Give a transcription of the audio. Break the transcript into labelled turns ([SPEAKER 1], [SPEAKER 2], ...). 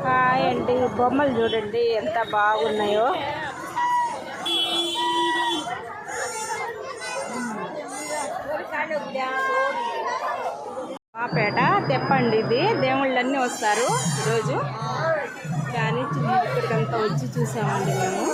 [SPEAKER 1] Hi అండి, బొమ్మలు చూడండి ఎంత బాగున్నాయో. మాపేట తెప్పండి, ఇది దేవుళ్ళన్నీ వస్తారు ఈరోజు. కానీ ఇక్కడికంతా వచ్చి చూసామండి మేము.